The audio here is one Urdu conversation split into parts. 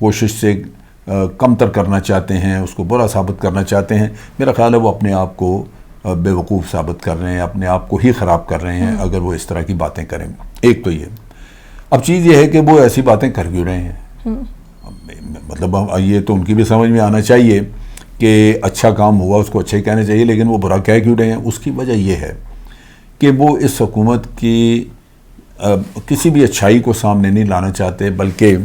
کوشش سے کم تر کرنا چاہتے ہیں، اس کو برا ثابت کرنا چاہتے ہیں. میرا خیال ہے وہ اپنے آپ کو بے وقوف ثابت کر رہے ہیں، اپنے آپ کو ہی خراب کر رہے ہیں اگر وہ اس طرح کی باتیں کریں. ایک تو یہ. اب چیز یہ ہے کہ وہ ایسی باتیں کر کیوں رہے ہیں. مطلب یہ تو ان کی بھی سمجھ میں آنا چاہیے کہ اچھا کام ہوا اس کو اچھا ہی کہنا چاہیے، لیکن وہ برا کہہ کیوں رہے ہیں. اس کی وجہ یہ ہے کہ وہ اس حکومت کی کسی بھی اچھائی کو سامنے نہیں لانا چاہتے، بلکہ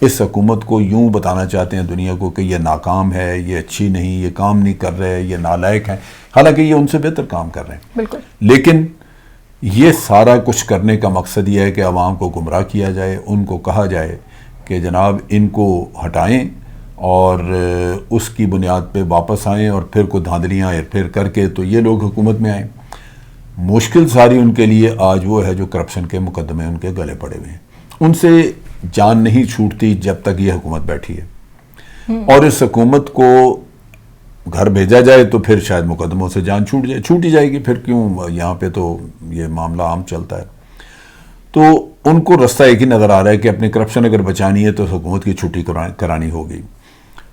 اس حکومت کو یوں بتانا چاہتے ہیں دنیا کو کہ یہ ناکام ہے، یہ اچھی نہیں، یہ کام نہیں کر رہے، یہ نالائق ہیں، حالانکہ یہ ان سے بہتر کام کر رہے ہیں. بالکل. لیکن یہ سارا کچھ کرنے کا مقصد یہ ہے کہ عوام کو گمراہ کیا جائے، ان کو کہا جائے کہ جناب ان کو ہٹائیں اور اس کی بنیاد پہ واپس آئیں، اور پھر کوئی دھاندلیاں پھر کر کے تو یہ لوگ حکومت میں آئیں. مشکل ساری ان کے لیے آج وہ ہے جو کرپشن کے مقدمے ان کے گلے پڑے ہوئے ہیں. ان سے جان نہیں چھوٹتی جب تک یہ حکومت بیٹھی ہے، اور اس حکومت کو گھر بھیجا جائے تو پھر شاید مقدموں سے جان چھوٹی جائے گی. پھر کیوں، یہاں پہ تو یہ معاملہ عام چلتا ہے. تو ان کو رستہ ایک ہی نظر آ رہا ہے کہ اپنی کرپشن اگر بچانی ہے تو حکومت کی چھٹی کرانی ہوگی.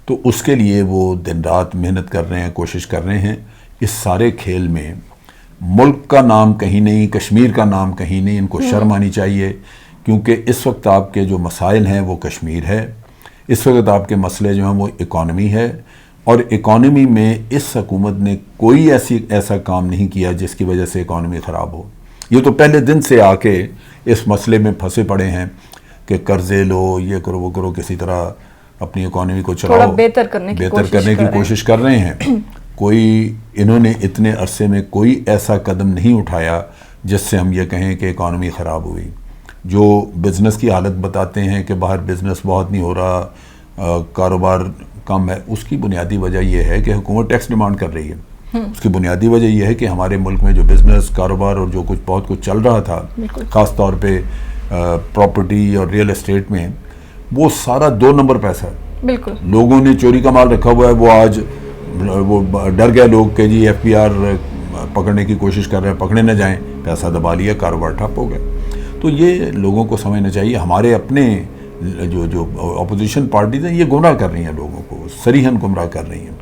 تو اس کے لیے وہ دن رات محنت کر رہے ہیں، کوشش کر رہے ہیں. اس سارے کھیل میں ملک کا نام کہیں نہیں، کشمیر کا نام کہیں نہیں. ان کو شرم آنی چاہیے، کیونکہ اس وقت آپ کے جو مسائل ہیں وہ کشمیر ہے. اس وقت آپ کے مسئلے جو ہیں وہ اکانومی ہے، اور اکانومی میں اس حکومت نے کوئی ایسا کام نہیں کیا جس کی وجہ سے اکانومی خراب ہو. یہ تو پہلے دن سے آ کے اس مسئلے میں پھنسے پڑے ہیں کہ قرضے لو، یہ کرو وہ کرو، کسی طرح اپنی اکانومی کو چلاؤ، بہتر کرنے کی کوشش کر رہے ہیں. کوئی انہوں نے اتنے عرصے میں کوئی ایسا قدم نہیں اٹھایا جس سے ہم یہ کہیں کہ اکانومی خراب ہوئی. جو بزنس کی حالت بتاتے ہیں کہ باہر بزنس بہت نہیں ہو رہا، کاروبار کم ہے، اس کی بنیادی وجہ یہ ہے کہ حکومت ٹیکس ڈیمانڈ کر رہی ہے. اس کی بنیادی وجہ یہ ہے کہ ہمارے ملک میں جو بزنس، کاروبار اور جو بہت کچھ چل رہا تھا، خاص طور پہ پراپرٹی اور ریئل اسٹیٹ میں، وہ سارا 2 نمبر پیسہ ہے. بالکل. لوگوں نے چوری کا مال رکھا ہوا ہے. وہ آج وہ ڈر گیا لوگ کہ جی FBI پکڑنے کی کوشش کر رہے ہیں، پکڑے نہ جائیں، پیسہ دبا لیا، کاروبار ٹھپ ہو گیا. تو یہ لوگوں کو سمجھنا چاہیے. ہمارے اپنے جو اپوزیشن پارٹیز ہیں یہ گمراہ کر رہی ہیں، لوگوں کو صریحاً گمراہ کر رہی ہیں.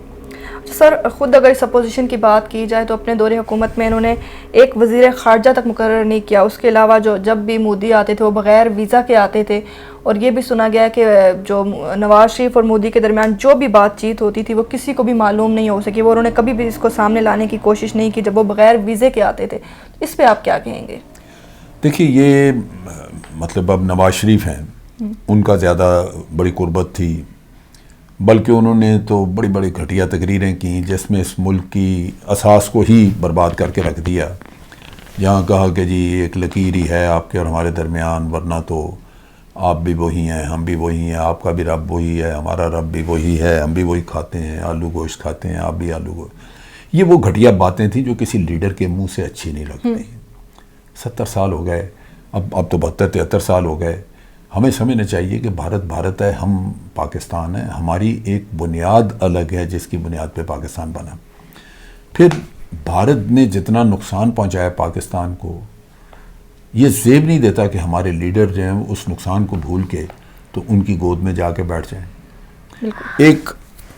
سر، خود اگر اس اپوزیشن کی بات کی جائے تو اپنے دور حکومت میں انہوں نے ایک وزیر خارجہ تک مقرر نہیں کیا. اس کے علاوہ جب بھی مودی آتے تھے وہ بغیر ویزا کے آتے تھے، اور یہ بھی سنا گیا کہ جو نواز شریف اور مودی کے درمیان جو بھی بات چیت ہوتی تھی وہ کسی کو بھی معلوم نہیں ہو سکی. وہ انہوں نے کبھی بھی اس کو سامنے لانے کی کوشش نہیں کی جب وہ بغیر ویزے کے آتے تھے. اس پہ آپ کیا کہیں گے؟ دیکھیے، یہ مطلب اب نواز شریف ہیں، ان کا زیادہ بڑی قربت تھی، بلکہ انہوں نے تو بڑی بڑی گھٹیا تقریریں کی جس میں اس ملک کی اساس کو ہی برباد کر کے رکھ دیا. جہاں کہا کہ جی ایک لکیر ہی ہے آپ کے اور ہمارے درمیان، ورنہ تو آپ بھی وہی ہیں، ہم بھی وہی ہیں، آپ کا بھی رب وہی ہے، ہمارا رب بھی وہی ہے، ہم بھی وہی کھاتے ہیں، آلو گوشت کھاتے ہیں، آپ بھی آلو گوشت. یہ وہ گھٹیا باتیں تھیں جو کسی لیڈر کے منہ سے اچھی نہیں لگتی. 70 سال ہو گئے، اب تو 72-73 سال ہو گئے. ہمیں سمجھنا چاہیے کہ بھارت ہے، ہم پاکستان ہیں. ہماری ایک بنیاد الگ ہے جس کی بنیاد پہ پاکستان بنا. پھر بھارت نے جتنا نقصان پہنچایا پاکستان کو، یہ زیب نہیں دیتا کہ ہمارے لیڈر جو ہیں اس نقصان کو بھول کے تو ان کی گود میں جا کے بیٹھ جائیں. ایک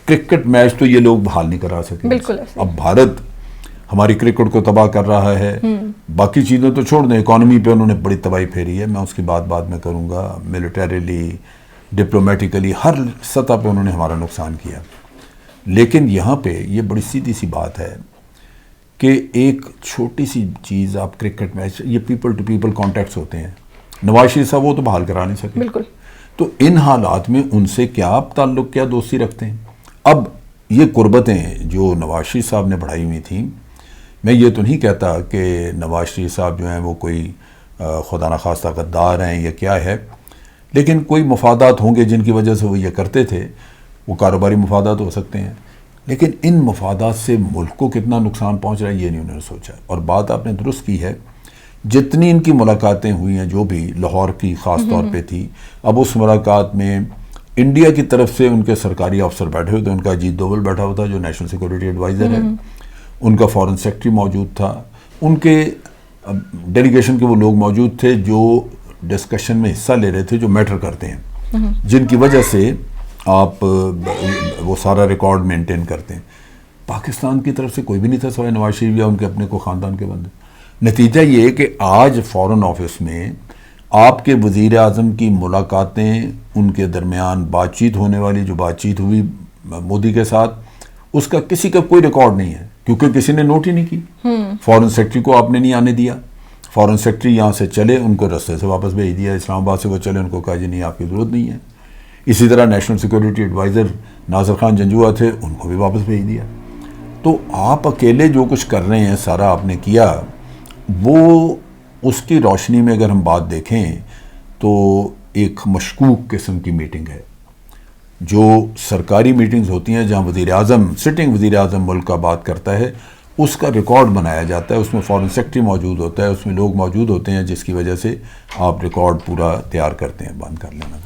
کرکٹ میچ تو یہ لوگ بحال نہیں کرا سکے. اب بھارت ہماری کرکٹ کو تباہ کر رہا ہے. باقی چیزیں تو چھوڑ دیں، اکانومی پہ انہوں نے بڑی تباہی پھیری ہے، میں اس کی بات بعد میں کروں گا. ملٹریلی، ڈپلومیٹیکلی، ہر سطح پہ انہوں نے ہمارا نقصان کیا. لیکن یہاں پہ یہ بڑی سیدھی سی بات ہے کہ ایک چھوٹی سی چیز، آپ کرکٹ میچ، یہ پیپل ٹو پیپل کانٹیکٹس ہوتے ہیں. نواز شریف صاحب وہ تو بحال کرا نہیں سکے. بالکل. تو ان حالات میں ان سے کیا آپ تعلق، کیا دوستی رکھتے ہیں؟ اب یہ قربتیں جو نواز شریف صاحب نے بڑھائی ہوئی تھیں، میں یہ تو نہیں کہتا کہ نواز شریف صاحب جو ہیں وہ کوئی خدا نخواستہ غدار ہیں یا کیا ہے، لیکن کوئی مفادات ہوں گے جن کی وجہ سے وہ یہ کرتے تھے. وہ کاروباری مفادات ہو سکتے ہیں، لیکن ان مفادات سے ملک کو کتنا نقصان پہنچ رہا ہے یہ نہیں انہوں نے سوچا. اور بات آپ نے درست کی ہے، جتنی ان کی ملاقاتیں ہوئی ہیں، جو بھی لاہور کی خاص طور پہ تھی، اب اس ملاقات میں انڈیا کی طرف سے ان کے سرکاری افسر بیٹھے ہوئے تھے. ان کا اجیت دوول بیٹھا ہوا تھا جو نیشنل سیکورٹی ایڈوائزر ہے، ان کا فارن سیکرٹری موجود تھا، ان کے ڈیلیگیشن کے وہ لوگ موجود تھے جو ڈسکشن میں حصہ لے رہے تھے جو میٹر کرتے ہیں، جن کی وجہ سے آپ وہ سارا ریکارڈ مینٹین کرتے ہیں. پاکستان کی طرف سے کوئی بھی نہیں تھا سوائے نواز شریف یا ان کے اپنے کو خاندان کے بندے. نتیجہ یہ ہے کہ آج فارن آفس میں آپ کے وزیر اعظم کی ملاقاتیں، ان کے درمیان بات چیت ہونے والی جو بات چیت ہوئی مودی کے ساتھ، اس کا کسی کا کوئی ریکارڈ نہیں ہے کیونکہ کسی نے نوٹ ہی نہیں کی. فارن سیکرٹری کو آپ نے نہیں آنے دیا. فارن سیکرٹری یہاں سے چلے، ان کو رستے سے واپس بھیج دیا. اسلام آباد سے وہ چلے، ان کو کہا جی نہیں آپ کی ضرورت نہیں ہے. اسی طرح national security advisor Nasir Khan Janjua تھے، ان کو بھی واپس بھیج دیا. تو آپ اکیلے جو کچھ کر رہے ہیں سارا آپ نے کیا، وہ اس کی روشنی میں اگر ہم بات دیکھیں تو ایک مشکوک قسم کی میٹنگ ہے. جو سرکاری میٹنگز ہوتی ہیں جہاں وزیر اعظم، سٹنگ وزیر اعظم ملک کا بات کرتا ہے، اس کا ریکارڈ بنایا جاتا ہے، اس میں فارن سیکرٹری موجود ہوتا ہے، اس میں لوگ موجود ہوتے ہیں، جس کی وجہ سے آپ ریکارڈ پورا تیار کرتے ہیں. بند کر لینا.